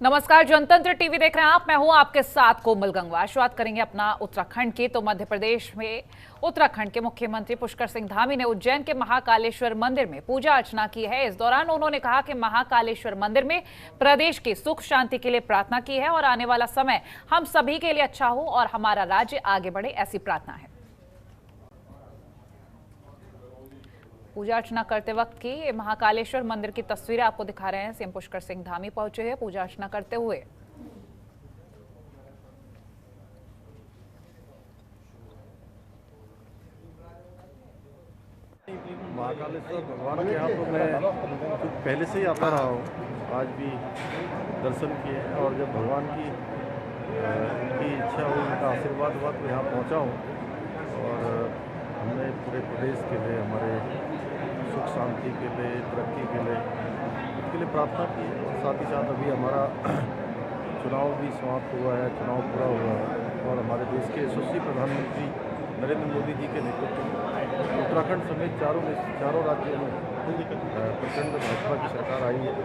नमस्कार, जनतंत्र टीवी देख रहे हैं आप। मैं हूं आपके साथ कोमल गंगवा। शुरुआत करेंगे अपना उत्तराखंड की। तो मध्य प्रदेश में उत्तराखंड के मुख्यमंत्री पुष्कर सिंह धामी ने उज्जैन के महाकालेश्वर मंदिर में पूजा अर्चना की है। इस दौरान उन्होंने कहा कि महाकालेश्वर मंदिर में प्रदेश की सुख शांति के लिए प्रार्थना की है और आने वाला समय हम सभी के लिए अच्छा हो और हमारा राज्य आगे बढ़े, ऐसी प्रार्थना है। पूजा अर्चना करते वक्त की महाकालेश्वर मंदिर की तस्वीरें आपको दिखा रहे हैं। सीएम पुष्कर सिंह धामी पहुंचे हैं पूजा अर्चना करते हुए। महाकालेश्वर भगवान के यहाँ तो मैं कुछ पहले से ही आता रहा हूँ, आज भी दर्शन किए और जब भगवान की उनकी इच्छा हुई, उनका आशीर्वाद हुआ तो यहाँ पहुँचा हूँ। और हमने पूरे प्रदेश के लिए, हमारे सुख शांति के लिए, तरक्की के लिए प्रार्थना की। और साथ ही साथ अभी हमारा चुनाव भी समाप्त हुआ है, चुनाव पूरा हुआ है और हमारे देश के यशस्वी प्रधानमंत्री नरेंद्र मोदी जी के नेतृत्व में उत्तराखंड समेत चारों राज्यों में प्रचंड भाजपा की सरकार आई है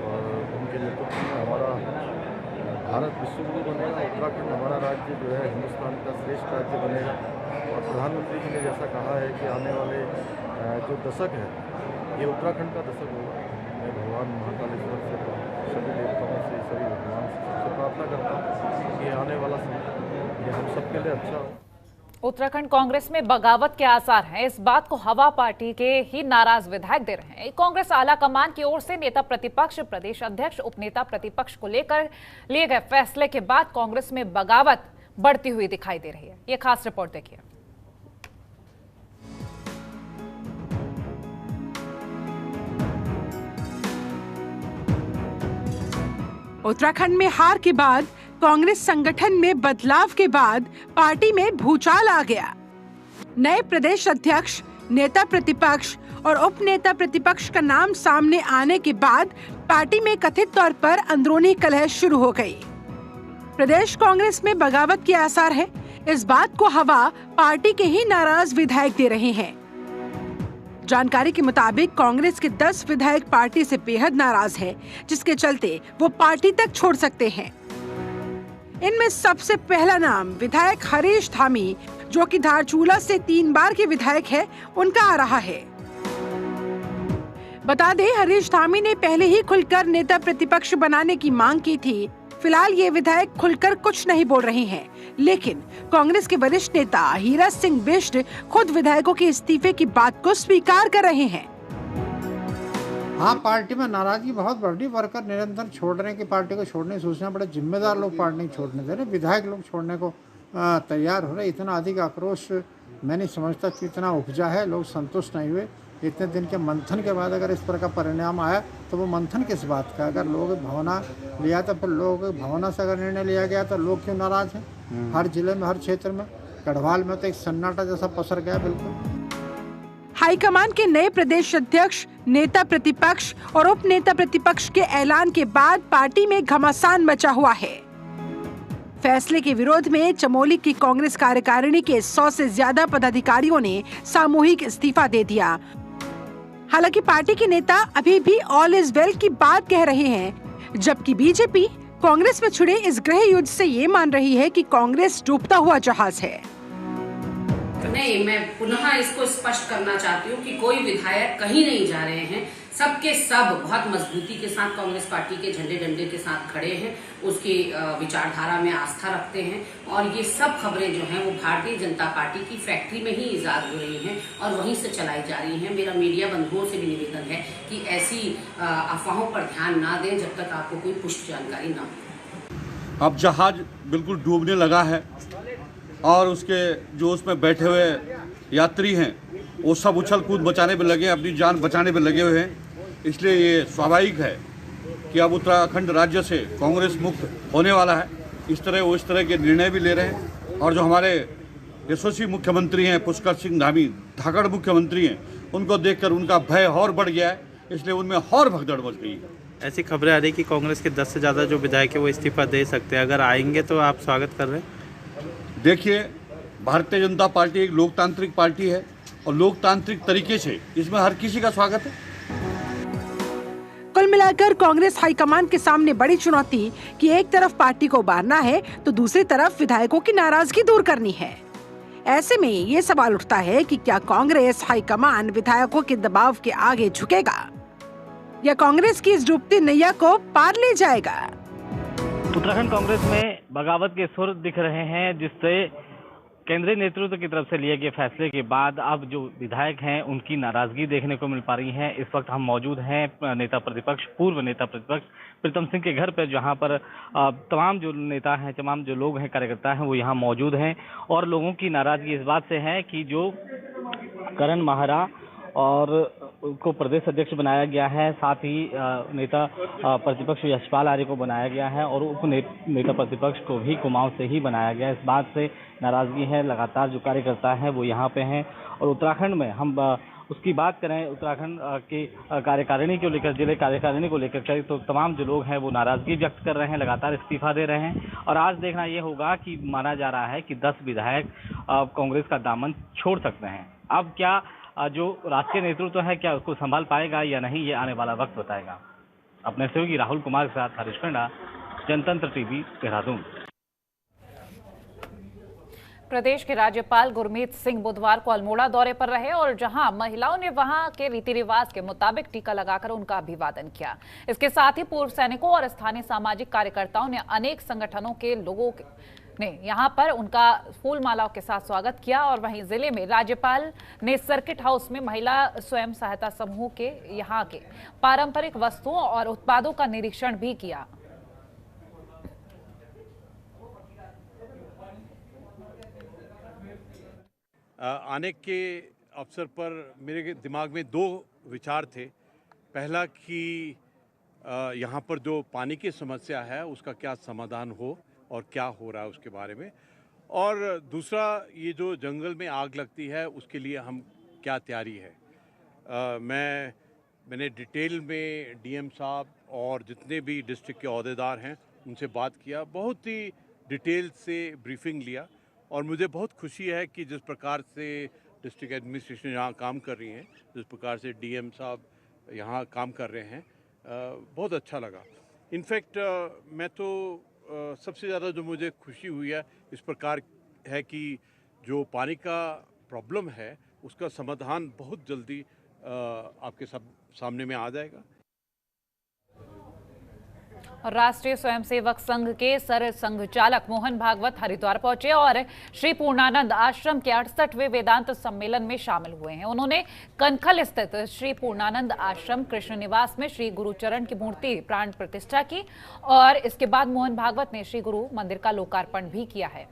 और उनके नेतृत्व में हमारा भारत विश्वगुरु बनेगा। उत्तराखंड हमारा राज्य जो है हिंदुस्तान का श्रेष्ठ राज्य बनेगा। और प्रधानमंत्री जी ने जैसा कहा है कि आने वाले जो दशक है ये उत्तराखंड का दशक होगा। मैं भगवान महाकालेश्वर से, सभी देवताओं से, सभी भगवान से सबसे प्रार्थना करता हूँ कि आने वाला समय ये हम सबके लिए अच्छा हो। उत्तराखंड कांग्रेस में बगावत के आसार हैं। इस बात को हवा पार्टी के ही नाराज विधायक दे रहे हैं। कांग्रेस आला कमान की ओर से नेता प्रतिपक्ष, प्रदेश अध्यक्ष, उपनेता प्रतिपक्ष को लेकर लिए गए फैसले के बाद कांग्रेस में बगावत बढ़ती हुई दिखाई दे रही है। ये खास रिपोर्ट देखिए। उत्तराखंड में हार के बाद कांग्रेस संगठन में बदलाव के बाद पार्टी में भूचाल आ गया। नए प्रदेश अध्यक्ष, नेता प्रतिपक्ष और उपनेता प्रतिपक्ष का नाम सामने आने के बाद पार्टी में कथित तौर पर अंदरूनी कलह शुरू हो गई। प्रदेश कांग्रेस में बगावत के आसार है। इस बात को हवा पार्टी के ही नाराज विधायक दे रहे हैं। जानकारी के मुताबिक कांग्रेस के 10 विधायक पार्टी से बेहद नाराज हैं, जिसके चलते वो पार्टी तक छोड़ सकते हैं। इनमें सबसे पहला नाम विधायक हरीश धामी, जो कि धारचूला से 3 बार के विधायक है, उनका आ रहा है। बता दें, हरीश धामी ने पहले ही खुलकर नेता प्रतिपक्ष बनाने की मांग की थी। फिलहाल ये विधायक खुलकर कुछ नहीं बोल रहे हैं, लेकिन कांग्रेस के वरिष्ठ नेता हीरा सिंह बिष्ट खुद विधायकों के इस्तीफे की बात को स्वीकार कर रहे हैं। हाँ, पार्टी में नाराजगी बहुत बढ़ी। वर्कर निरंतर छोड़ रहे हैं कि पार्टी को छोड़ने की सोचना पड़े। जिम्मेदार लोग पार्टी नहीं छोड़ने दे रहे, विधायक लोग छोड़ने को तैयार हो रहे। इतना अधिक आक्रोश मैं नहीं समझता कि इतना उपजा है। लोग संतुष्ट नहीं हुए। इतने दिन के मंथन के बाद अगर इस तरह का परिणाम आया तो वो मंथन किस बात का? अगर लोग भावना लिया तो फिर लोग भावना से अगर निर्णय लिया गया तो लोग क्यों नाराज हैं? हर जिले में, हर क्षेत्र में, गढ़वाल में तो एक सन्नाटा जैसा पसर गया। बिल्कुल हाईकमान के नए प्रदेश अध्यक्ष, नेता प्रतिपक्ष और उपनेता प्रतिपक्ष के ऐलान के बाद पार्टी में घमासान मचा हुआ है। फैसले के विरोध में चमोली की कांग्रेस कार्यकारिणी के 100 से ज्यादा पदाधिकारियों ने सामूहिक इस्तीफा दे दिया। हालांकि पार्टी के नेता अभी भी ऑल इज वेल की बात कह रहे हैं, जबकि बीजेपी कांग्रेस में छिड़े इस गृह युद्ध से ये मान रही है कि कांग्रेस डूबता हुआ जहाज है। नहीं, मैं पुनः इसको स्पष्ट करना चाहती हूँ कि कोई विधायक कहीं नहीं जा रहे हैं। सबके सब बहुत मजबूती के साथ कांग्रेस पार्टी के झंडे डंडे के साथ खड़े हैं, उसकी विचारधारा में आस्था रखते हैं और ये सब खबरें जो हैं वो भारतीय जनता पार्टी की फैक्ट्री में ही इजाद हो रही हैं और वहीं से चलाई जा रही हैं। मेरा मीडिया बंधुओं से भी निवेदन है कि ऐसी अफवाहों पर ध्यान ना दें जब तक आपको कोई पुष्ट जानकारी ना हो। अब जहाज बिल्कुल डूबने लगा है और उसके जो उसमें बैठे हुए यात्री हैं वो सब उछल कूद बचाने पे लगे, अपनी जान बचाने पे लगे हुए हैं। इसलिए ये स्वाभाविक है कि अब उत्तराखंड राज्य से कांग्रेस मुक्त होने वाला है। इस तरह के निर्णय भी ले रहे हैं और जो हमारे यशस्वी मुख्यमंत्री हैं पुष्कर सिंह धामी, धाकड़ मुख्यमंत्री हैं, उनको देखकर उनका भय और बढ़ गया है। इसलिए उनमें और भगदड़ मच गई है। ऐसी खबरें आ रही कि कांग्रेस के 10 से ज़्यादा जो विधायक है वो इस्तीफा दे सकते हैं। अगर आएंगे तो आप स्वागत कर रहे हैं? देखिए, भारतीय जनता पार्टी एक लोकतांत्रिक पार्टी है और लोकतांत्रिक तरीके से इसमें हर किसी का स्वागत है। कुल मिलाकर कांग्रेस हाईकमान के सामने बड़ी चुनौती कि एक तरफ पार्टी को उबारना है तो दूसरी तरफ विधायकों की नाराजगी दूर करनी है। ऐसे में ये सवाल उठता है कि क्या कांग्रेस हाईकमान विधायकों के दबाव के आगे झुकेगा या कांग्रेस की इस डूबती नैया को पार ले जाएगा। उत्तराखंड कांग्रेस में बगावत के सुर दिख रहे हैं, जिससे केंद्रीय नेतृत्व की तरफ से लिए गए फैसले के बाद अब जो विधायक हैं उनकी नाराजगी देखने को मिल पा रही है। इस वक्त हम मौजूद हैं पूर्व नेता प्रतिपक्ष प्रीतम सिंह के घर पर, जहां पर तमाम जो नेता हैं, तमाम जो लोग हैं, कार्यकर्ता हैं, वो यहाँ मौजूद हैं। और लोगों की नाराजगी इस बात से है कि जो करण माहरा और को प्रदेश अध्यक्ष बनाया गया है, साथ ही नेता प्रतिपक्ष यशपाल आर्य को बनाया गया है और उप नेता प्रतिपक्ष को भी कुमाऊं से ही बनाया गया है। इस बात से नाराजगी है। लगातार जो कार्यकर्ता हैं वो यहाँ पे हैं। और उत्तराखंड में हम उसकी बात करें, उत्तराखंड की कार्यकारिणी को लेकर, जिले कार्यकारिणी को लेकर करें तो तमाम जो लोग हैं वो नाराजगी व्यक्त कर रहे हैं, लगातार इस्तीफा दे रहे हैं। और आज देखना ये होगा कि माना जा रहा है कि 10 विधायक कांग्रेस का दामन छोड़ सकते हैं। अब क्या जो राष्ट्रीय नेतृत्व है क्या उसको संभाल पाएगा या नहीं, ये आने वाला वक्त बताएगा। अपने सहयोगी राहुल कुमार के साथ हरीश खंडा, जनतंत्र टीवी, देहरादून। प्रदेश के राज्यपाल गुरमीत सिंह बुधवार को अल्मोड़ा दौरे पर रहे और जहां महिलाओं ने वहां के रीति रिवाज के मुताबिक टीका लगाकर उनका अभिवादन किया। इसके साथ ही पूर्व सैनिकों और स्थानीय सामाजिक कार्यकर्ताओं ने अनेक संगठनों के लोगों ने यहां पर उनका फूल मालाओं के साथ स्वागत किया। और वहीं जिले में राज्यपाल ने सर्किट हाउस में महिला स्वयं सहायता समूह के यहां के पारंपरिक वस्तुओं और उत्पादों का निरीक्षण भी किया। आने के अवसर पर मेरे दिमाग में 2 विचार थे। पहला कि यहाँ पर जो पानी की समस्या है उसका क्या समाधान हो और क्या हो रहा है उसके बारे में, और दूसरा ये जो जंगल में आग लगती है उसके लिए हम क्या तैयारी है। मैंने डिटेल में डीएम साहब और जितने भी डिस्ट्रिक्ट के अहदेदार हैं उनसे बात किया, बहुत ही डिटेल से ब्रीफिंग लिया। और मुझे बहुत खुशी है कि जिस प्रकार से डिस्ट्रिक्ट एडमिनिस्ट्रेशन यहाँ काम कर रही है, जिस प्रकार से डीएम साहब यहाँ काम कर रहे हैं, बहुत अच्छा लगा। इनफैक्ट मैं तो सबसे ज़्यादा जो मुझे खुशी हुई है इस प्रकार है कि जो पानी का प्रॉब्लम है उसका समाधान बहुत जल्दी आपके सामने में आ जाएगा। राष्ट्रीय स्वयंसेवक संघ के सर संघचालक मोहन भागवत हरिद्वार पहुंचे और श्री पूर्णानंद आश्रम के 68वें वेदांत सम्मेलन में शामिल हुए हैं। उन्होंने कनखल स्थित श्री पूर्णानंद आश्रम कृष्ण निवास में श्री गुरुचरण की मूर्ति प्राण प्रतिष्ठा की और इसके बाद मोहन भागवत ने श्री गुरु मंदिर का लोकार्पण भी किया है।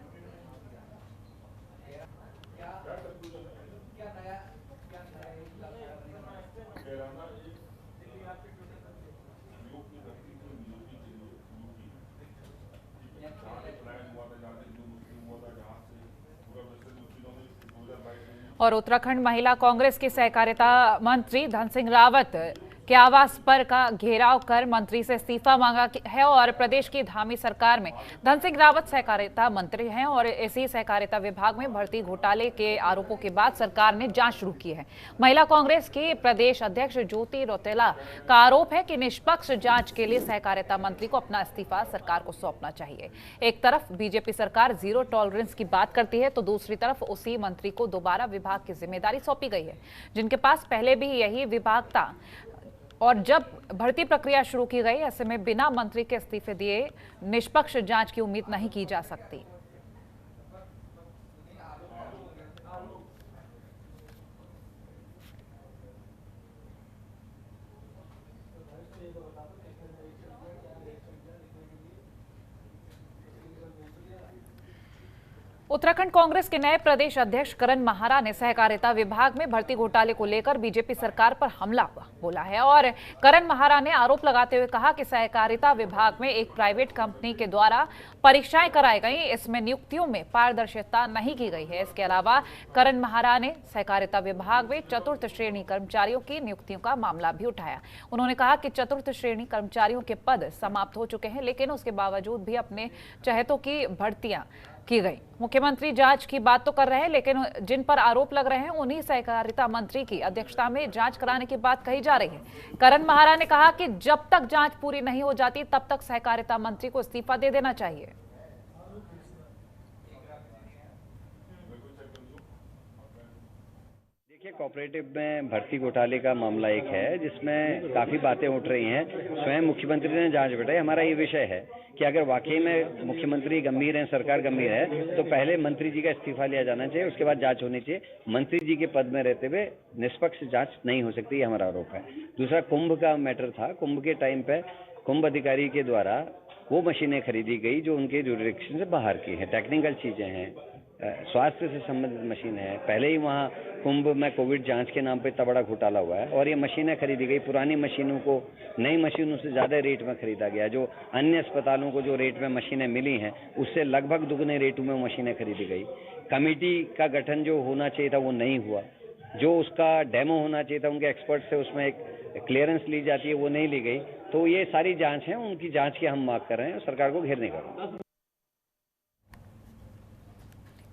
और उत्तराखंड महिला कांग्रेस की सहकारिता मंत्री धन सिंह रावत के आवास पर का घेराव कर मंत्री से इस्तीफा मांगा है और प्रदेश की धामी सरकार में धन सिंह रावत सहकारिता मंत्री हैं और इसी सहकारिता विभाग में भर्ती घोटाले के आरोपों के बाद सरकार ने जांच शुरू की है। महिला कांग्रेस की प्रदेश अध्यक्ष ज्योति रौतेला का आरोप है कि निष्पक्ष जांच के लिए सहकारिता मंत्री को अपना इस्तीफा सरकार को सौंपना चाहिए। एक तरफ बीजेपी सरकार जीरो टॉलरेंस की बात करती है तो दूसरी तरफ उसी मंत्री को दोबारा विभाग की जिम्मेदारी सौंपी गई है, जिनके पास पहले भी यही विभाग था। और जब भर्ती प्रक्रिया शुरू की गई, ऐसे में बिना मंत्री के इस्तीफे दिए निष्पक्ष जांच की उम्मीद नहीं की जा सकती। उत्तराखंड कांग्रेस के नए प्रदेश अध्यक्ष करण माहरा ने सहकारिता विभाग में भर्ती घोटाले को लेकर बीजेपी सरकार पर हमला बोला है और करण माहरा ने आरोप लगाते हुए कहा कि सहकारिता विभाग में एक प्राइवेट कंपनी के द्वारा परीक्षाएं कराई गई, इसमें नियुक्तियों में पारदर्शिता नहीं की गई है। इसके अलावा करण माहरा ने सहकारिता विभाग में चतुर्थ श्रेणी कर्मचारियों की नियुक्तियों का मामला भी उठाया। उन्होंने कहा कि चतुर्थ श्रेणी कर्मचारियों के पद समाप्त हो चुके हैं, लेकिन उसके बावजूद भी अपने चहेतों की भर्तियां की गई। मुख्यमंत्री जांच की बात तो कर रहे हैं, लेकिन जिन पर आरोप लग रहे हैं उन्हीं सहकारिता मंत्री की अध्यक्षता में जांच कराने की बात कही जा रही है। करण महारा ने कहा कि जब तक जांच पूरी नहीं हो जाती तब तक सहकारिता मंत्री को इस्तीफा दे देना चाहिए। देखिए, कोऑपरेटिव में भर्ती घोटाले का मामला एक है जिसमें काफ़ी बातें उठ रही हैं। स्वयं मुख्यमंत्री ने जांच बैठाई। हमारा ये विषय है कि अगर वाकई में मुख्यमंत्री गंभीर हैं, सरकार गंभीर है, तो पहले मंत्री जी का इस्तीफा लिया जाना चाहिए, उसके बाद जांच होनी चाहिए। मंत्री जी के पद में रहते हुए निष्पक्ष जांच नहीं हो सकती, ये हमारा आरोप है। दूसरा, कुंभ का मैटर था। कुंभ के टाइम पे कुंभ अधिकारी के द्वारा वो मशीनें खरीदी गई जो उनके जुरिडिक्शन से बाहर की हैं, टेक्निकल चीज़ें हैं, स्वास्थ्य से संबंधित मशीन है। पहले ही वहाँ कुंभ में कोविड जांच के नाम पे इतना बड़ा घोटाला हुआ है और ये मशीनें खरीदी गई। पुरानी मशीनों को नई मशीनों से ज़्यादा रेट में खरीदा गया। जो अन्य अस्पतालों को जो रेट में मशीनें मिली हैं उससे लगभग दुगने रेटों में मशीनें खरीदी गई। कमेटी का गठन जो होना चाहिए था वो नहीं हुआ। जो उसका डेमो होना चाहिए था, उनके एक्सपर्ट से उसमें एक क्लियरेंस ली जाती है, वो नहीं ली गई। तो ये सारी जाँच है, उनकी जाँच की हम मांग कर रहे हैं, सरकार को घेरने का।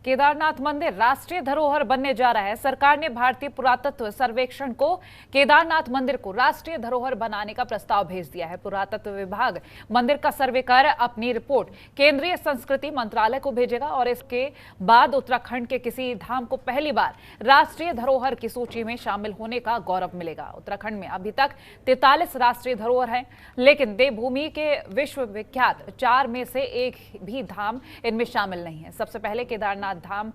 केदारनाथ मंदिर राष्ट्रीय धरोहर बनने जा रहा है। सरकार ने भारतीय पुरातत्व सर्वेक्षण को केदारनाथ मंदिर को राष्ट्रीय धरोहर बनाने का प्रस्ताव भेज दिया है। पुरातत्व विभाग मंदिर का सर्वे कर अपनी रिपोर्ट केंद्रीय संस्कृति मंत्रालय को भेजेगा और इसके बाद उत्तराखंड के किसी धाम को पहली बार राष्ट्रीय धरोहर की सूची में शामिल होने का गौरव मिलेगा। उत्तराखंड में अभी तक 43 राष्ट्रीय धरोहर हैं, लेकिन देवभूमि के विश्वविख्यात 4 में से एक भी धाम इनमें शामिल नहीं है। सबसे पहले केदारनाथ धाम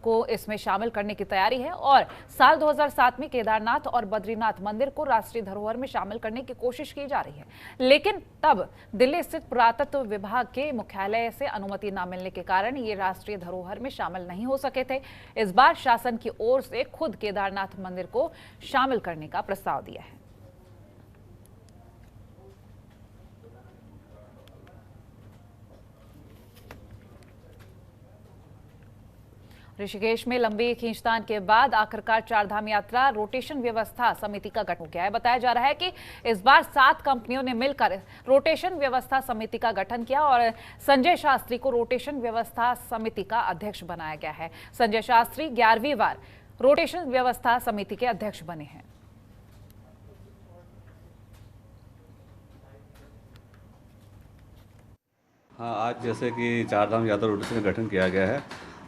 को इसमें शामिल करने की तैयारी है और साल 2007 में केदारनाथ और बद्रीनाथ मंदिर को राष्ट्रीय धरोहर में शामिल करने की कोशिश की जा रही है, लेकिन तब दिल्ली स्थित पुरातत्व विभाग के मुख्यालय से अनुमति न मिलने के कारण ये राष्ट्रीय धरोहर में शामिल नहीं हो सके थे। इस बार शासन की ओर से खुद केदारनाथ मंदिर को शामिल करने का प्रस्ताव दिया है। ऋषिकेश में लंबी खींचतान के बाद आखिरकार चारधाम यात्रा रोटेशन व्यवस्था समिति का गठन हो गया है। बताया जा रहा है कि इस बार 7 कंपनियों ने मिलकर रोटेशन व्यवस्था समिति का गठन किया और संजय शास्त्री को रोटेशन व्यवस्था समिति का अध्यक्ष बनाया गया है। संजय शास्त्री 11वीं बार रोटेशन व्यवस्था समिति के अध्यक्ष बने हैं। हाँ, आज जैसे कि चारधाम यात्रा रोटेशन का गठन किया गया है।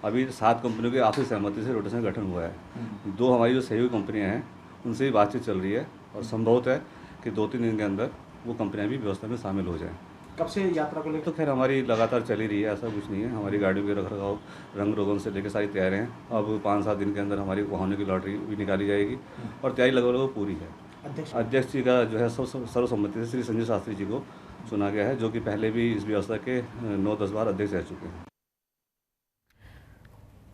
अभी 7 कंपनियों की आपसी सहमति से रोटेशन का गठन हुआ है। 2 हमारी जो सहयोगी कंपनियां हैं उनसे भी बातचीत चल रही है और संभवत है कि 2-3 दिन के अंदर वो कंपनियां भी व्यवस्था में शामिल हो जाएं। कब से यात्रा को लेकर? तो खैर हमारी लगातार चली रही है, ऐसा कुछ नहीं है। हमारी गाड़ियों के रखरखाव, रंग रोगन से लेकर सारी तैयारियाँ हैं। अब 5-7 दिन के अंदर हमारी वाहनों की लॉटरी भी निकाली जाएगी और तैयारी लगभग पूरी है। अध्यक्ष जी का जो है सर्वसम्मति से श्री संजय शास्त्री जी को चुना गया है, जो कि पहले भी इस व्यवस्था के 9-10 बार अध्यक्ष रह चुके हैं।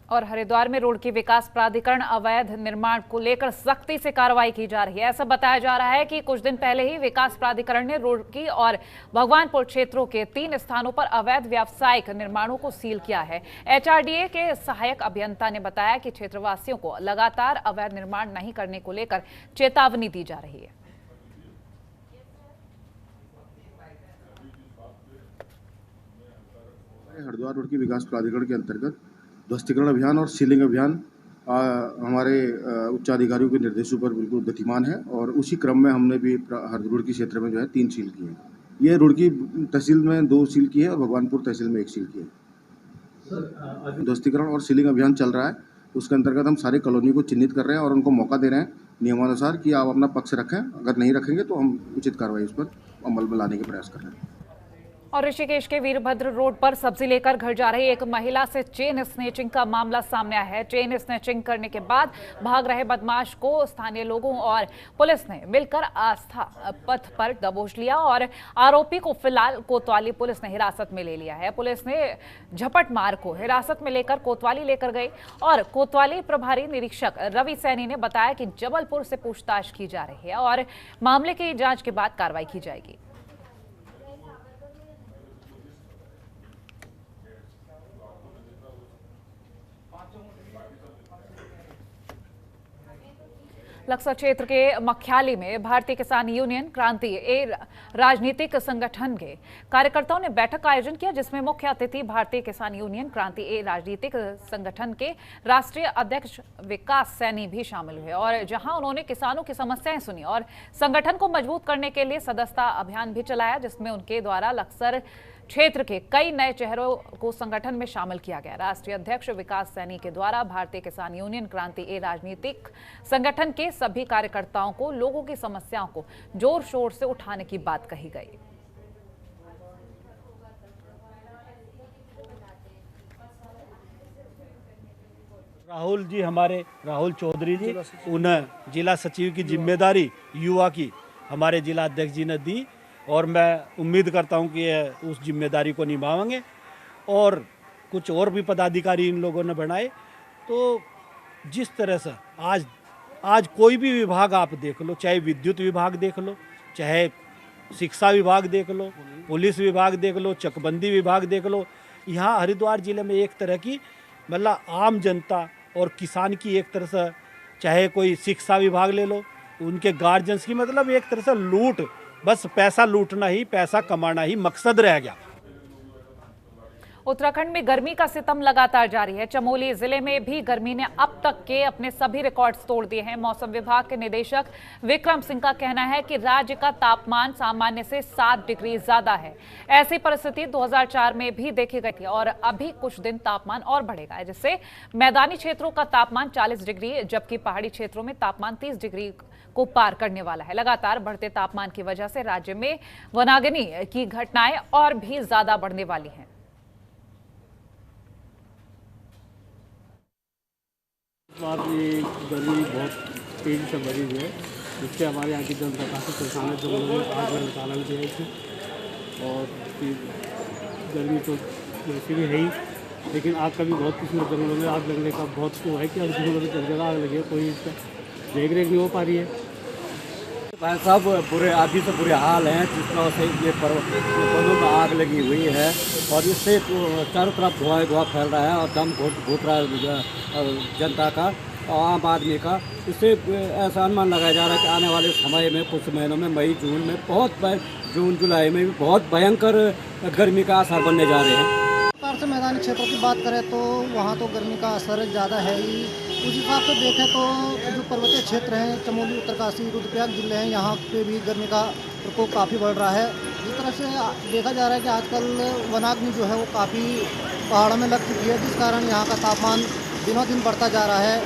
और हरिद्वार में रुड़की विकास प्राधिकरण अवैध निर्माण को लेकर सख्ती से कार्रवाई की जा रही है। ऐसा बताया जा रहा है कि कुछ दिन पहले ही विकास प्राधिकरण ने रुड़की और भगवानपुर क्षेत्रों के 3 स्थानों पर अवैध व्यावसायिक निर्माणों को सील किया है। एचआरडीए के सहायक अभियंता ने बताया कि क्षेत्रवासियों को लगातार अवैध निर्माण नहीं करने को लेकर चेतावनी दी जा रही है। हरिद्वार रुड़की विकास प्राधिकरण के अंतर्गत ध्वस्तीकरण अभियान और सीलिंग अभियान हमारे उच्चाधिकारियों के निर्देशों पर बिल्कुल गतिमान है और उसी क्रम में हमने भी रुड़की क्षेत्र में जो है 3 सील किए हैं। ये रुड़की तहसील में 2 सील की है और भगवानपुर तहसील में 1 सील की है। ध्वस्तीकरण और सीलिंग अभियान चल रहा है, उसके अंतर्गत हम सारे कॉलोनी को चिन्हित कर रहे हैं और उनको मौका दे रहे हैं नियमानुसार कि आप अपना पक्ष रखें। अगर नहीं रखेंगे तो हम उचित कार्रवाई उस पर अमल में लाने के प्रयास कर रहे हैं। और ऋषिकेश के वीरभद्र रोड पर सब्जी लेकर घर जा रही एक महिला से चेन स्नेचिंग का मामला सामने आया है। चेन स्नेचिंग करने के बाद भाग रहे बदमाश को स्थानीय लोगों और पुलिस ने मिलकर आस्था पथ पर दबोच लिया और आरोपी को फिलहाल कोतवाली पुलिस ने हिरासत में ले लिया है। पुलिस ने झपट मार को हिरासत में लेकर कोतवाली लेकर गई और कोतवाली प्रभारी निरीक्षक रवि सैनी ने बताया कि जबलपुर से पूछताछ की जा रही है और मामले की जाँच के बाद कार्रवाई की जाएगी। लक्सर क्षेत्र के मख्याली में भारतीय किसान यूनियन क्रांति ए राजनीतिक संगठन के कार्यकर्ताओं ने बैठक का आयोजन किया, जिसमें मुख्य अतिथि भारतीय किसान यूनियन क्रांति ए राजनीतिक संगठन के राष्ट्रीय अध्यक्ष विकास सैनी भी शामिल हुए और जहां उन्होंने किसानों की समस्याएं सुनी और संगठन को मजबूत करने के लिए सदस्यता अभियान भी चलाया, जिसमें उनके द्वारा लक्सर क्षेत्र के कई नए चेहरों को संगठन में शामिल किया गया। राष्ट्रीय अध्यक्ष विकास सैनी के द्वारा भारतीय किसान यूनियन क्रांति ए राजनीतिक संगठन के सभी कार्यकर्ताओं को लोगों की समस्याओं को जोर शोर से उठाने की बात कही गई। राहुल जी, हमारे राहुल चौधरी जी, उन्हें जिला सचिव की जिम्मेदारी युवा की हमारे जिला अध्यक्ष जी ने दी और मैं उम्मीद करता हूं कि उस जिम्मेदारी को निभाएंगे और कुछ और भी पदाधिकारी इन लोगों ने बनाए। तो जिस तरह से आज कोई भी विभाग आप देख लो, चाहे विद्युत विभाग देख लो, चाहे शिक्षा विभाग देख लो, पुलिस विभाग देख लो, चकबंदी विभाग देख लो, यहाँ हरिद्वार जिले में एक तरह की मतलब आम जनता और किसान की एक तरह से, चाहे कोई शिक्षा विभाग ले लो, उनके गार्जियंस की मतलब एक तरह से लूट, बस पैसा लूटना ही, पैसा कमाना ही मकसद रह गया। उत्तराखंड में गर्मी का सितम लगातार जारी है। चमोली जिले में भी गर्मी ने अब तक के अपने सभी रिकॉर्ड्स तोड़ दिए हैं। मौसम विभाग के निदेशक विक्रम सिंह का कहना है कि राज्य का तापमान सामान्य से 7 डिग्री ज्यादा है। ऐसी परिस्थिति 2004 में भी देखी गई थी और अभी कुछ दिन तापमान और बढ़ेगा, जिससे मैदानी क्षेत्रों का तापमान 40 डिग्री जबकि पहाड़ी क्षेत्रों में तापमान 30 डिग्री को पार करने वाला है। लगातार बढ़ते तापमान की वजह से राज्य में वनाग्नि की घटनाएं और भी ज्यादा बढ़ने वाली हैं। ये गर्मी बहुत तेजी से बढ़ी हुई है, जिससे हमारे यहाँ की जनता काफ़ी परेशान है। जंगलों में आग निकाला भी है थी और फिर गर्मी तो वैसे भी है ही, लेकिन आग का भी बहुत किस्म जंगलों में आग लगने का बहुत वो है कि अब जंगलों में जगह जगह आग लगी है, कोई इसका देख रेख नहीं हो पा रही है। भाई साहब पूरे आदि से बुरे हाल हैं, जिस तरह से ये पौधों में आग लगी हुई है और इससे चारों तरफ धुआं फैल रहा है और दम घुट रहा है जनता का और आम आदमी का। इससे ऐसा अनुमान लगाया जा रहा है कि आने वाले समय में कुछ महीनों में मई जून में जून जुलाई में भी बहुत भयंकर गर्मी का असर बनने जा रहे हैं। से मैदानी क्षेत्रों की बात करें तो वहाँ तो गर्मी का असर ज़्यादा है ही। उस हिसाब से देखें तो जो पर्वतीय क्षेत्र हैं, चमोली, उत्तरकाशी, रुद्रप्रयाग जिले हैं, यहाँ पे भी गर्मी का प्रकोप काफ़ी बढ़ रहा है। जिस तरह से देखा जा रहा है कि आजकल वनाग्नि जो है वो काफ़ी पहाड़ों में लग चुकी है, जिस कारण यहाँ का तापमान दिनों दिन बढ़ता जा रहा है।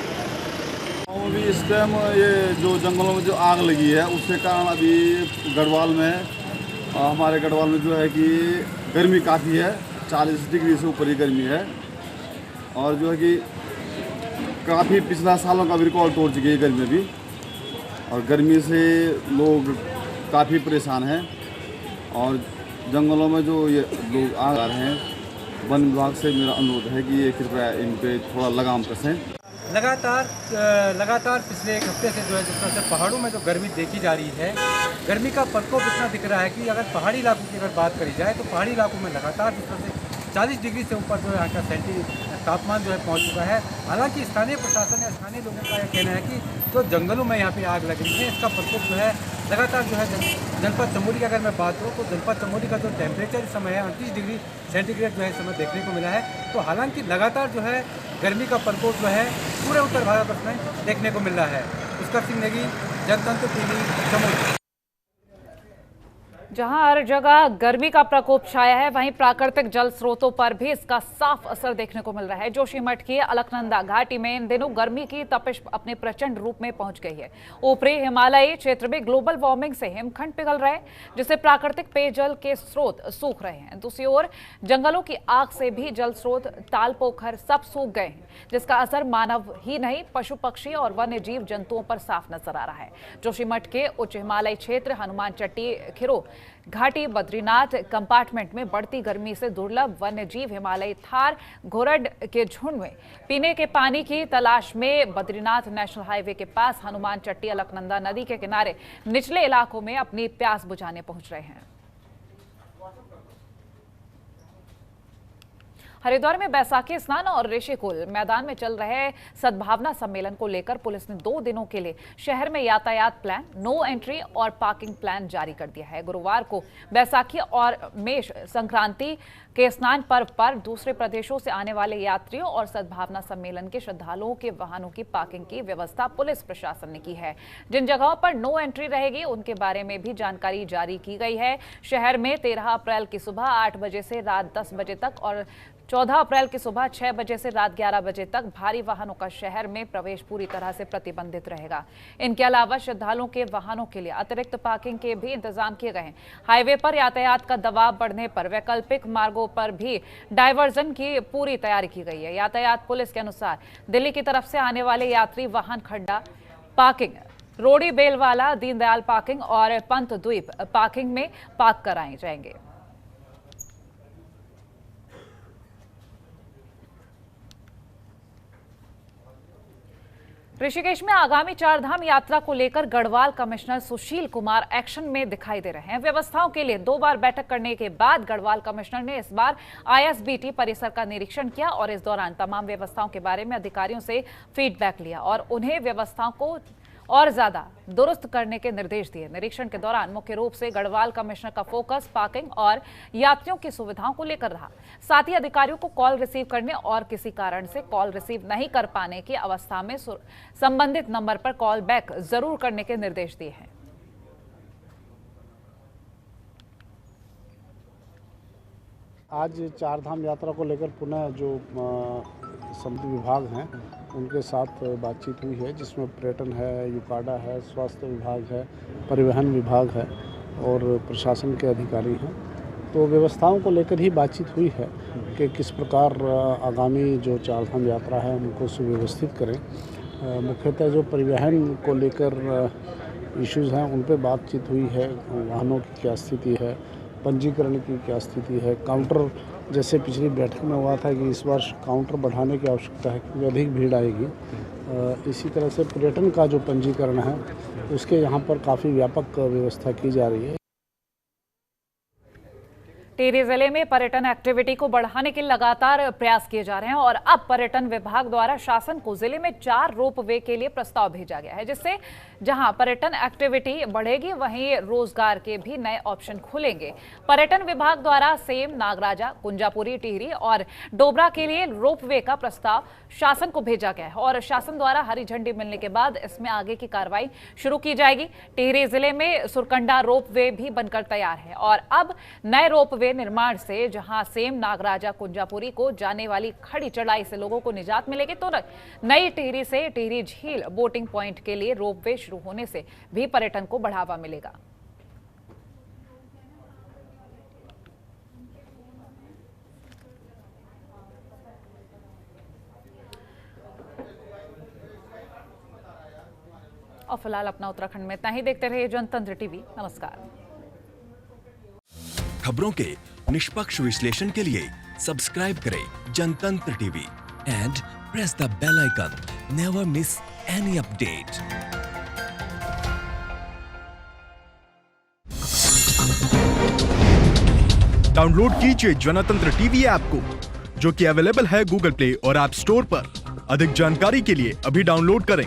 और भी इस टाइम ये जो जंगलों में जो आग लगी है उसके कारण अभी गढ़वाल में, हमारे गढ़वाल में जो है कि गर्मी काफ़ी है, 40 डिग्री से ऊपर ही गर्मी है और जो है कि काफ़ी पिछला सालों का भी रिकॉर्ड तोड़ चुकी है गर्मी भी। और गर्मी से लोग काफ़ी परेशान हैं और जंगलों में जो ये लोग आ रहे हैं, वन विभाग से मेरा अनुरोध है कि ये कृपया इन पे थोड़ा लगाम कसें। लगातार पिछले एक हफ्ते से जो है जिस तरह से पहाड़ों में जो गर्मी देखी जा रही है, गर्मी का प्रकोप इतना दिख रहा है कि अगर पहाड़ी इलाकों की अगर बात करी जाए तो पहाड़ी इलाकों में लगातार जिस तरह से 40 डिग्री से ऊपर जो है यहाँ का तापमान जो है पहुँच चुका है। हालांकि स्थानीय प्रशासन या स्थानीय लोगों का यह कहना है कि जो जंगलों में यहाँ पे आग लग रही है, इसका प्रकोप जो है लगातार जो है जनपद चमोली की अगर मैं बात करूँ तो जनपद चमोली का जो टेम्परेचर इस समय है 38 डिग्री सेंटीग्रेड जो है इस समय देखने को मिला है। तो हालांकि लगातार जो है गर्मी का प्रकोप जो है पूरे उत्तर भारत में देखने को मिल रहा है। पुष्कर सिंह नेगी, जनतंत्र टीवी, चमोली। जहां हर जगह गर्मी का प्रकोप छाया है, वहीं प्राकृतिक जल स्रोतों पर भी इसका साफ असर देखने को मिल रहा है। जोशीमठ की अलकनंदा घाटी में इन दिनों गर्मी की तपिश अपने प्रचंड रूप में पहुंच गई है। ऊपरी हिमालयी क्षेत्र में ग्लोबल वार्मिंग से हिमखंड पिघल रहे, जिससे प्राकृतिक पेयजल के स्रोत सूख रहे हैं। दूसरी ओर जंगलों की आग से भी जल स्रोत, ताल, पोखर सब सूख गए हैं, जिसका असर मानव ही नहीं पशु पक्षी और वन्य जीव जंतुओं पर साफ नजर आ रहा है। जोशीमठ के उच्च हिमालयी क्षेत्र हनुमान चट्टी, खिरो घाटी, बद्रीनाथ कंपार्टमेंट में बढ़ती गर्मी से दुर्लभ वन्य जीव हिमालयी थार घोरड के झुंड में पीने के पानी की तलाश में बद्रीनाथ नेशनल हाईवे के पास हनुमान चट्टी अलकनंदा नदी के किनारे निचले इलाकों में अपनी प्यास बुझाने पहुंच रहे हैं। हरिद्वार में बैसाखी स्नान और ऋषिकुल मैदान में चल रहे सद्भावना सम्मेलन को लेकर पुलिस ने 2 दिनों के लिए शहर में यातायात प्लान, नो एंट्री और पार्किंग प्लान जारी कर दिया है। गुरुवार को बैसाखी और मेष संक्रांति के स्नान पर्व पर दूसरे प्रदेशों से आने वाले यात्रियों और सद्भावना सम्मेलन के श्रद्धालुओं के वाहनों की पार्किंग की व्यवस्था पुलिस प्रशासन ने की है। जिन जगहों पर नो एंट्री रहेगी उनके बारे में भी जानकारी जारी की गई है। शहर में 13 अप्रैल की सुबह 8 बजे से रात 10 बजे तक और 14 अप्रैल की सुबह 6 बजे से रात 11 बजे तक भारी वाहनों का शहर में प्रवेश पूरी तरह से प्रतिबंधित रहेगा। इनके अलावा श्रद्धालुओं के वाहनों के लिए अतिरिक्त पार्किंग के भी इंतजाम किए गए हैं। हाईवे पर यातायात का दबाव बढ़ने पर वैकल्पिक मार्गों पर भी डायवर्जन की पूरी तैयारी की गई है। यातायात पुलिस के अनुसार दिल्ली की तरफ से आने वाले यात्री वाहन खड्डा पार्किंग, रोडी बेलवाला, दीनदयाल पार्किंग और पंत द्वीप पार्किंग में पार्क कराए जाएंगे। ऋषिकेश में आगामी 4 धाम यात्रा को लेकर गढ़वाल कमिश्नर सुशील कुमार एक्शन में दिखाई दे रहे हैं। व्यवस्थाओं के लिए 2 बार बैठक करने के बाद गढ़वाल कमिश्नर ने इस बार आईएसबीटी परिसर का निरीक्षण किया और इस दौरान तमाम व्यवस्थाओं के बारे में अधिकारियों से फीडबैक लिया और उन्हें व्यवस्थाओं को और ज्यादा दुरुस्त करने के निर्देश दिए। निरीक्षण के दौरान मुख्य रूप से गढ़वाल कमिश्नर का फोकस पार्किंग और यात्रियों की सुविधाओं को लेकर रहा। साथ ही अधिकारियों को कॉल रिसीव करने और किसी कारण से कॉल रिसीव नहीं कर पाने की अवस्था में संबंधित नंबर पर कॉल बैक जरूर करने के निर्देश दिए हैं। आज 4 धाम यात्रा को लेकर पुनः जो समिति विभाग हैं उनके साथ बातचीत हुई है, जिसमें पर्यटन है, यूकाडा है, स्वास्थ्य विभाग है, परिवहन विभाग है और प्रशासन के अधिकारी हैं। तो व्यवस्थाओं को लेकर ही बातचीत हुई है कि किस प्रकार आगामी जो 4 धाम यात्रा है उनको सुव्यवस्थित करें। मुख्यतः जो परिवहन को लेकर इश्यूज़ हैं उन पर बातचीत हुई है। वाहनों की क्या स्थिति है, पंजीकरण की क्या स्थिति है, काउंटर जैसे पिछली बैठक में हुआ था कि इस वर्ष काउंटर बढ़ाने की आवश्यकता है क्योंकि अधिक भीड़ आएगी। इसी तरह से पर्यटन का जो पंजीकरण है उसके यहाँ पर काफ़ी व्यापक व्यवस्था की जा रही है। टिहरी जिले में पर्यटन एक्टिविटी को बढ़ाने के लगातार प्रयास किए जा रहे हैं और अब पर्यटन विभाग द्वारा शासन को जिले में 4 रोपवे के लिए प्रस्ताव भेजा गया है, जिससे जहां पर्यटन एक्टिविटी बढ़ेगी वहीं रोजगार के भी नए ऑप्शन खुलेंगे। पर्यटन विभाग द्वारा सेम, नागराजा, कुंजापुरी, टिहरी और डोबरा के लिए रोपवे का प्रस्ताव शासन को भेजा गया है और शासन द्वारा हरी झंडी मिलने के बाद इसमें आगे की कार्रवाई शुरू की जाएगी। टिहरी जिले में सुरकंडा रोपवे भी बनकर तैयार है और अब नए रोपवे निर्माण से जहां सेम, नागराजा, कुंजापुरी को जाने वाली खड़ी चढ़ाई से लोगों को निजात मिलेगी, तो नई टिहरी से टिहरी झील बोटिंग पॉइंट के लिए रोपवे शुरू होने से भी पर्यटन को बढ़ावा मिलेगा। और फिलहाल अपना उत्तराखंड में इतना ही। देखते रहिए जनतंत्र टीवी। नमस्कार। खबरों के निष्पक्ष विश्लेषण के लिए सब्सक्राइब करें Jantantra TV and press the bell icon. Never miss any update. Download कीजिए जनतंत्र टीवी ऐप को, जो कि अवेलेबल है गूगल प्ले और ऐप स्टोर पर। अधिक जानकारी के लिए अभी डाउनलोड करें।